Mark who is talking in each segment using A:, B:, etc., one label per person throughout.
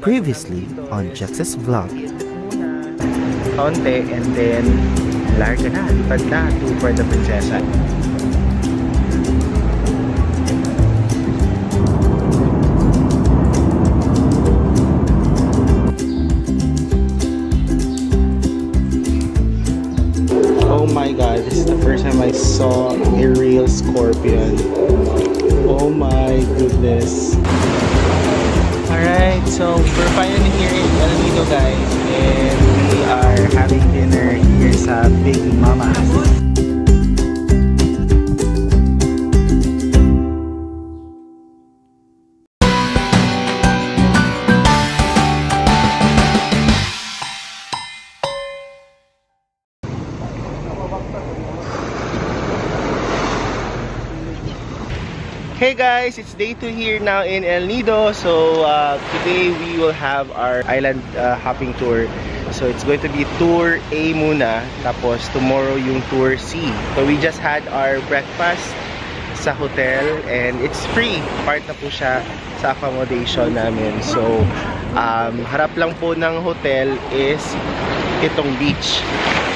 A: Previously on Jax's vlog.
B: Kaunti and then larga na, lipad na to Puerto Princesa. Oh my god, this is the first time I saw a real scorpion. Oh my goodness. Alright, so we're finally here in El Nido, guys, and we are having dinner here sa Big Mama. Hey guys, it's day 2 here now in El Nido. So today we will have our island hopping tour. So it's going to be tour A muna, tapos tomorrow yung tour C. So we just had our breakfast sa hotel and it's free. Part na po siya sa accommodation namin. So harap lang po ng hotel is itong beach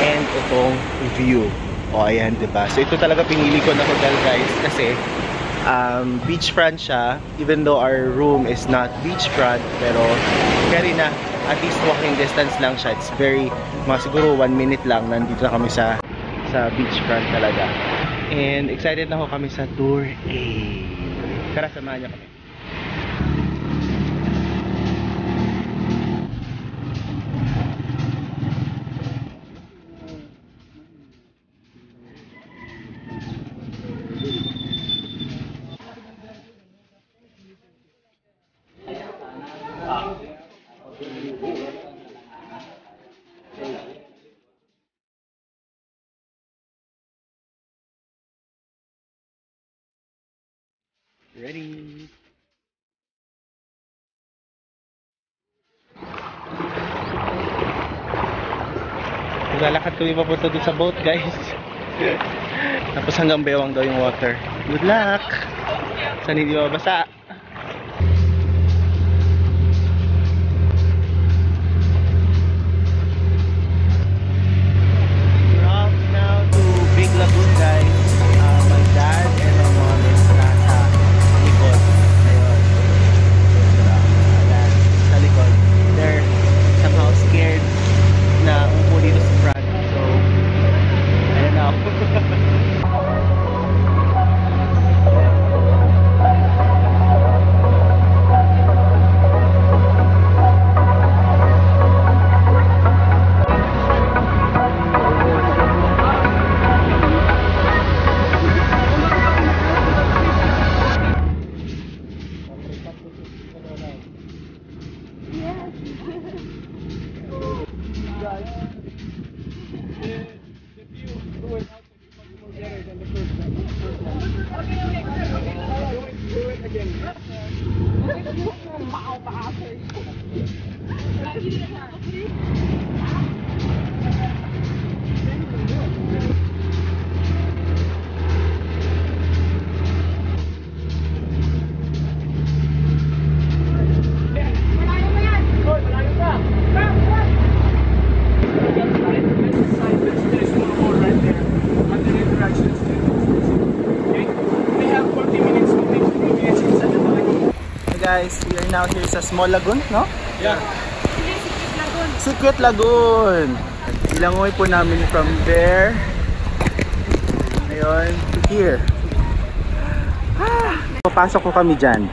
B: and itong view. O ayan, diba? So ito talaga pinili ko na hotel, guys, kasi beachfront siya, even though our room is not beachfront, pero carry na, at least walking distance lang siya. It's very, mga siguro 1 minute lang nandito na kami sa beachfront talaga. And excited na ako kami sa tour A. Tara, samahan niyo kami. Ready? Lalakad kami papunta dun sa boat, guys. Tapos hanggang bewang daw yung water. Good luck! Sana hindi mabasa. We're off now to Big Lagoon, guys. My dad and my mom is nasa likod. Ayun. Sa likod. They're somehow scared na upo dito sa front. So, ayan na ako. Guys, we are now here sa Small Lagoon, no? Yeah. Secret Lagoon. Ilangoy po namin from there. Ayun, to here. Papasok ko kami dyan.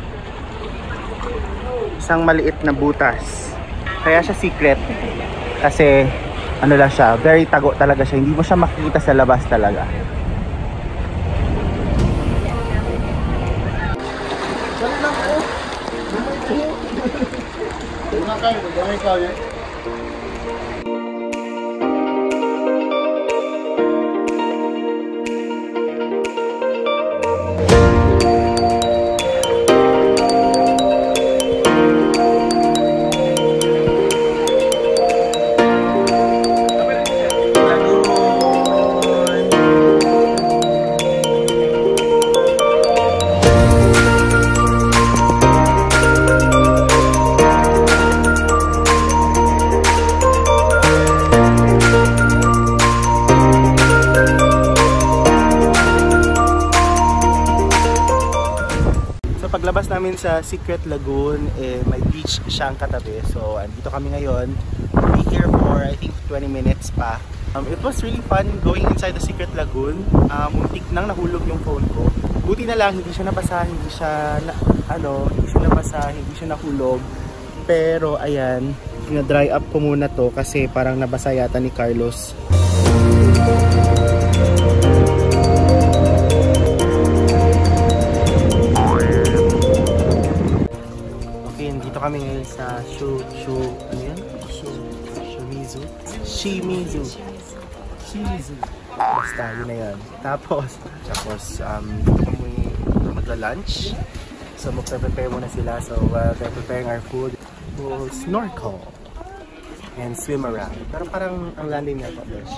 B: Isang maliit na butas. Kaya siya secret. Kasi, ano lang siya, very tago talaga siya. Hindi mo siya makikita sa labas talaga. namin sa Secret Lagoon, may beach siyang katabi. So, andito kami ngayon. We'll be here for, I think, 20 minutes pa. It was really fun going inside the Secret Lagoon. Muntik nang nahulog yung phone ko. Buti na lang, hindi siya nabasa, hindi siya nabasa, hindi siya nahulog. Pero, ayan, na-dry up ko muna to kasi parang nabasa yata ni Carlos. Dito kami ngayon sa Shimizu. Basta, yun na yun. Tapos kami magla-lunch. So, magpe-prepare muna sila. So, they're preparing our food. We'll snorkel and swim around. Pero parang ang lalim niya pa, Besh.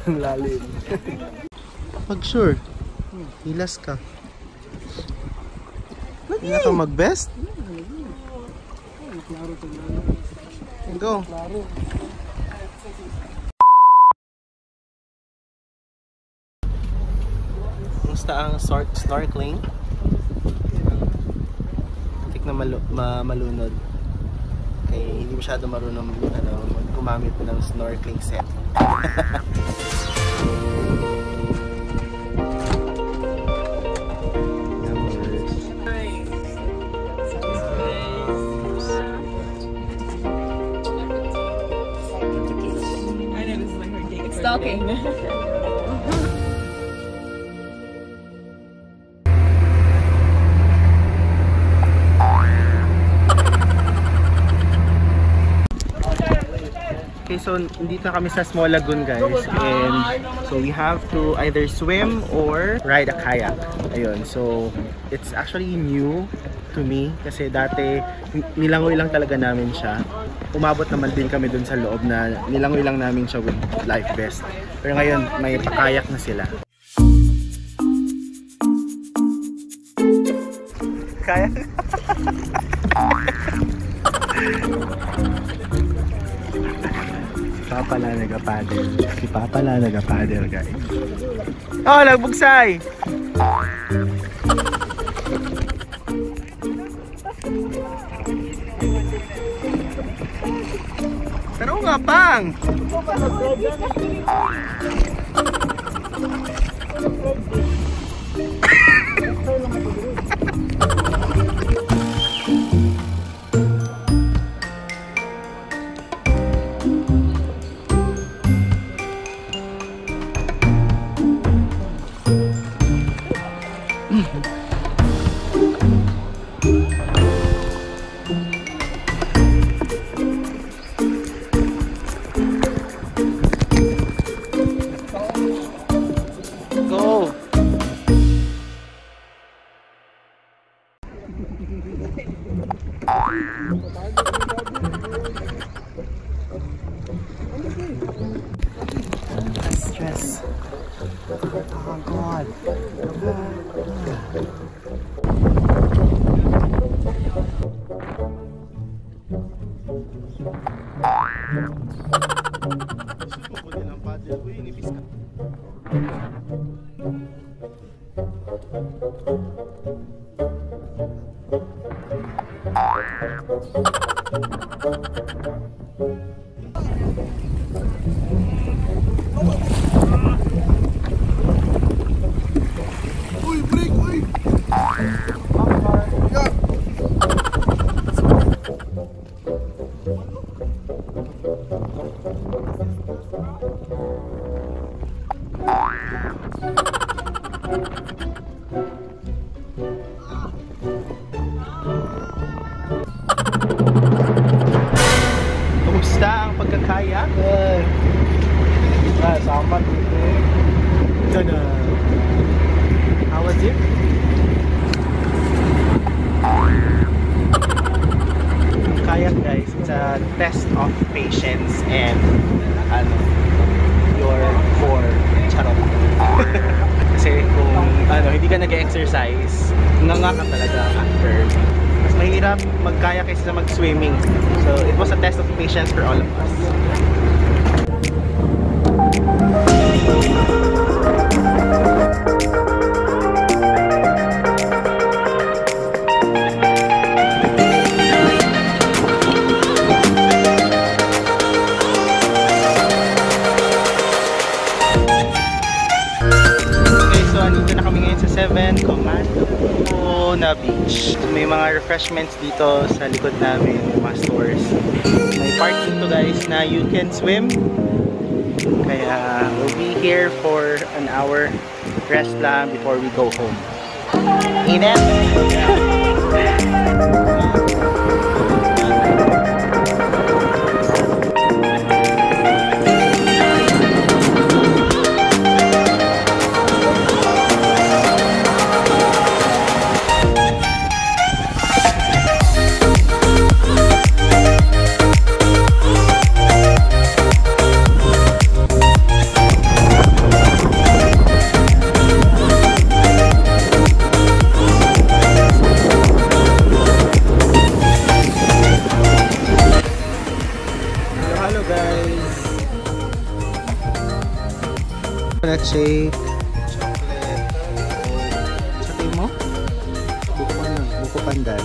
B: Ang lalim. Pag sure, hilas ka. Hindi na ka mag-best? Go. Kumusta ang snorkeling? Tik na malunod. Kaya hindi masyado marunong gumamit ng snorkeling set.
C: Stalking.
B: Okay, so dito kami sa Small Lagoon, guys, and so we have to either swim or ride a kayak. Ayun, so it's actually new to me kasi dati nilangoy lang talaga namin siya. Umabot naman din kami dun sa loob na nilangoy lang namin siya with life vest. Pero ngayon may pakayak na sila. Kayak? Si Papa la nag-paddle, guys. Oh, nagbugsay! Pero nga, pang! Go! Stress. Oh God. Uy, break, uy! Kumusta ang pagkakayak? Sama dito. Tada! How was it? Kayak, guys, it's a test of patience and your core. Charot. Kasi kung hindi ka nag-exercise, nga ka talaga after. Mas mahirap magkayak kaysa mag-swimming. So it was a test of patience for all of us. beach. May mga refreshments dito sa likod namin, mga stores. May part dito guys na you can swim. Kaya we'll be here for an hour rest lang before we go home. Init! Chocolate shake, chocolate, sabi mo? Buko pandan.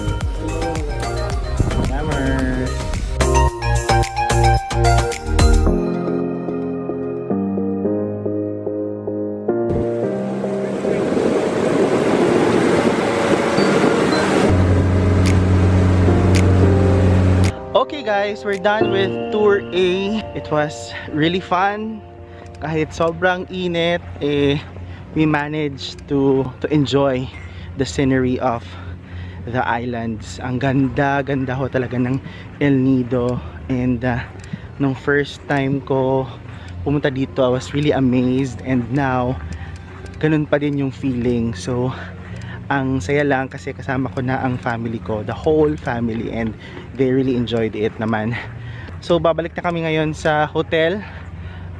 B: Yummer. Okay guys, we're done with Tour A. It was really fun. Kahit sobrang init, we managed to enjoy the scenery of the islands. Ang ganda ho talaga ng El Nido. And nung first time ko pumunta dito, I was really amazed. And now, ganun pa din yung feeling. So, ang saya lang kasi kasama ko na ang family ko, the whole family, and they really enjoyed it naman. So, babalik na kami ngayon sa hotel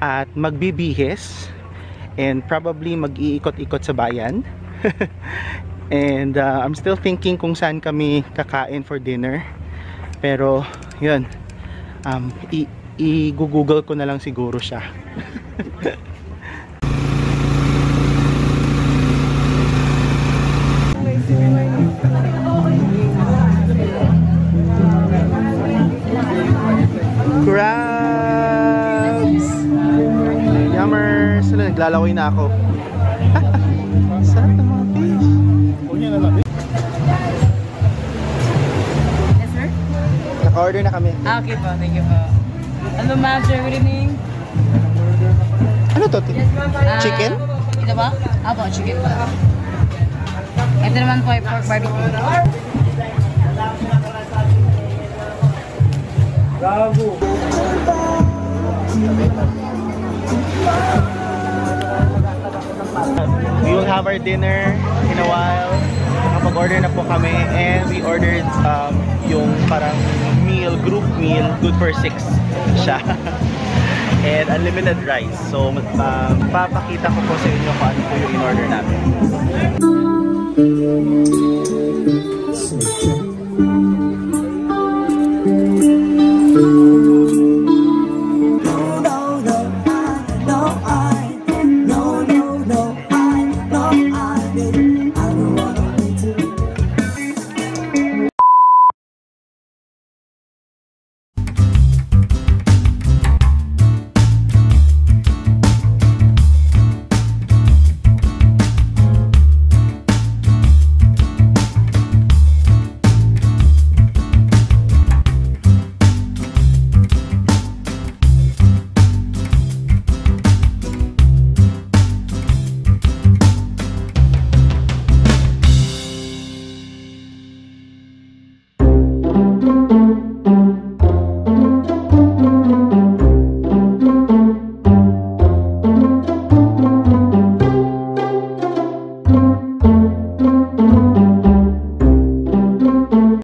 B: at magbibihis and probably mag-iikot-ikot sa bayan. And I'm still thinking kung saan kami kakain for dinner, pero yun, i-google ko na lang siguro siya. Crabs! Yummers! Naglalaway na ako. Sarap ng mga fish.
C: Yes, sir?
B: Naka-order na kami.
C: Okay po, thank you po. Hello ma'am, sir, good evening.
B: Ano to? Chicken?
C: Ito ba? Apo, chicken po. Ito naman po ay pork barbecue.
B: Bravo! We will have our dinner in a while. Nakapag-order na po kami and we ordered yung parang meal, group meal, good for 6 siya. And unlimited rice. So papakita ko po sa inyo kung ano po yung in-order namin.